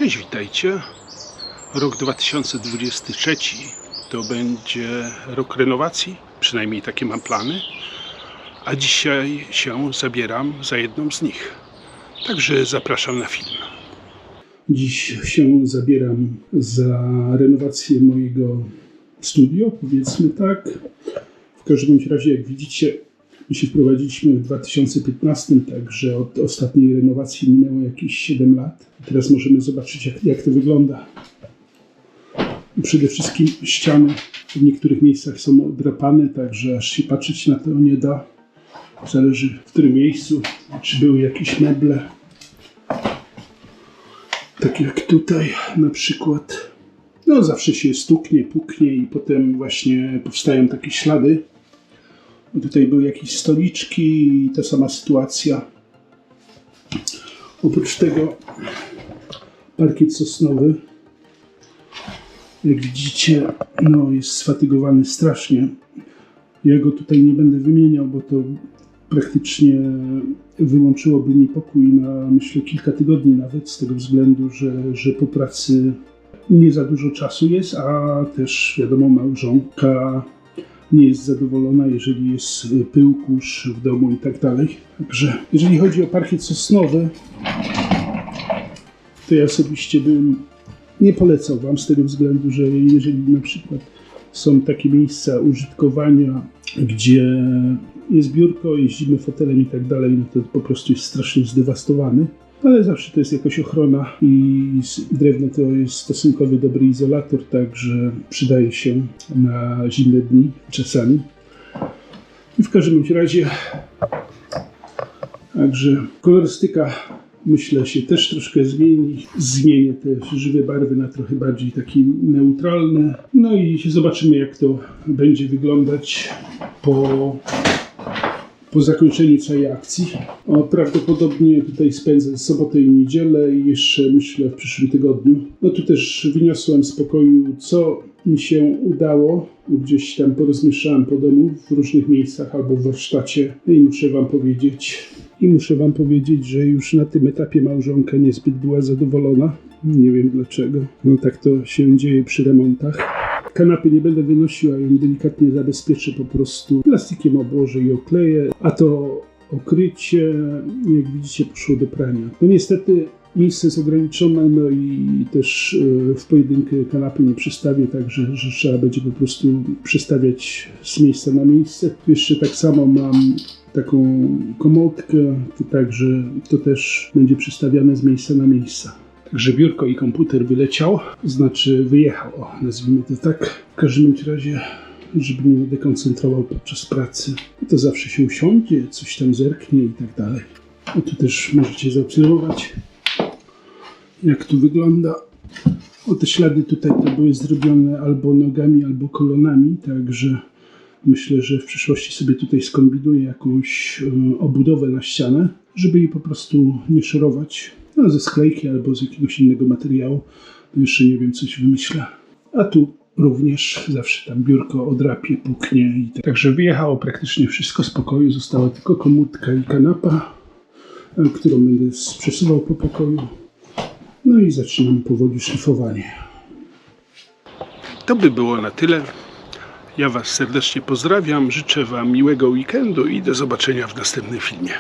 Cześć, witajcie. Rok 2023 to będzie rok renowacji, przynajmniej takie mam plany, a dzisiaj się zabieram za jedną z nich. Także zapraszam na film. Dziś się zabieram za renowację mojego studio, powiedzmy tak. W każdym razie, jak widzicie, my się wprowadziliśmy w 2015, także od ostatniej renowacji minęło jakieś 7 lat. Teraz możemy zobaczyć, jak to wygląda. Przede wszystkim ściany w niektórych miejscach są odrapane, także aż się patrzeć na to nie da. Zależy w którym miejscu, czy były jakieś meble. Tak jak tutaj na przykład. No zawsze się stuknie, puknie i potem właśnie powstają takie ślady. Bo tutaj były jakieś stoliczki i ta sama sytuacja. Oprócz tego parkiet sosnowy, jak widzicie, no jest sfatygowany strasznie. Ja go tutaj nie będę wymieniał, bo to praktycznie wyłączyłoby mi pokój na, myślę, kilka tygodni nawet, z tego względu, że po pracy nie za dużo czasu jest, a też wiadomo, małżonka nie jest zadowolona, jeżeli jest pył, kurz w domu i tak dalej. Także jeżeli chodzi o parkiet sosnowy, to ja osobiście bym nie polecał Wam, z tego względu, że jeżeli na przykład są takie miejsca użytkowania, gdzie jest biurko, jeździmy fotelem i tak dalej, no to po prostu jest strasznie zdewastowany. Ale zawsze to jest jakaś ochrona i drewno to jest stosunkowo dobry izolator, także przydaje się na zimne dni czasami. I w każdym razie, także kolorystyka, myślę, się też troszkę zmieni. Zmienię te żywe barwy na trochę bardziej takie neutralne. No i zobaczymy, jak to będzie wyglądać po zakończeniu całej akcji. Prawdopodobnie tutaj spędzę sobotę i niedzielę i jeszcze myślę w przyszłym tygodniu. No tu też wyniosłem z pokoju, co mi się udało. Gdzieś tam porozmieszczałem po domu w różnych miejscach albo w warsztacie. I muszę wam powiedzieć, że już na tym etapie małżonka niezbyt była zadowolona. Nie wiem dlaczego. No tak to się dzieje przy remontach. Kanapy nie będę wynosił, a ją delikatnie zabezpieczę, po prostu plastikiem obłożę i okleję, a to okrycie, jak widzicie, poszło do prania. No niestety miejsce jest ograniczone, no i też w pojedynkę kanapy nie przestawię, także że trzeba będzie po prostu przestawiać z miejsca na miejsce. Tu jeszcze tak samo mam taką komodkę, także to też będzie przestawiane z miejsca na miejsce. Także biurko i komputer wyleciał, znaczy wyjechał, nazwijmy to tak. W każdym razie, żeby mnie nie dekoncentrował podczas pracy, to zawsze się usiądzie, coś tam zerknie i tak dalej. No tu też możecie zaobserwować, jak tu wygląda. Te ślady tutaj to były zrobione albo nogami, albo kolonami, także myślę, że w przyszłości sobie tutaj skombinuję jakąś obudowę na ścianę, żeby jej po prostu nie szorować. No, ze sklejki albo z jakiegoś innego materiału. To jeszcze nie wiem, coś wymyślę. A tu również zawsze tam biurko odrapie, puknie. Także wyjechało praktycznie wszystko z pokoju. Została tylko komódka i kanapa, którą będę przesuwał po pokoju. No i zaczynam powoli szlifowanie. To by było na tyle. Ja Was serdecznie pozdrawiam. Życzę Wam miłego weekendu i do zobaczenia w następnym filmie.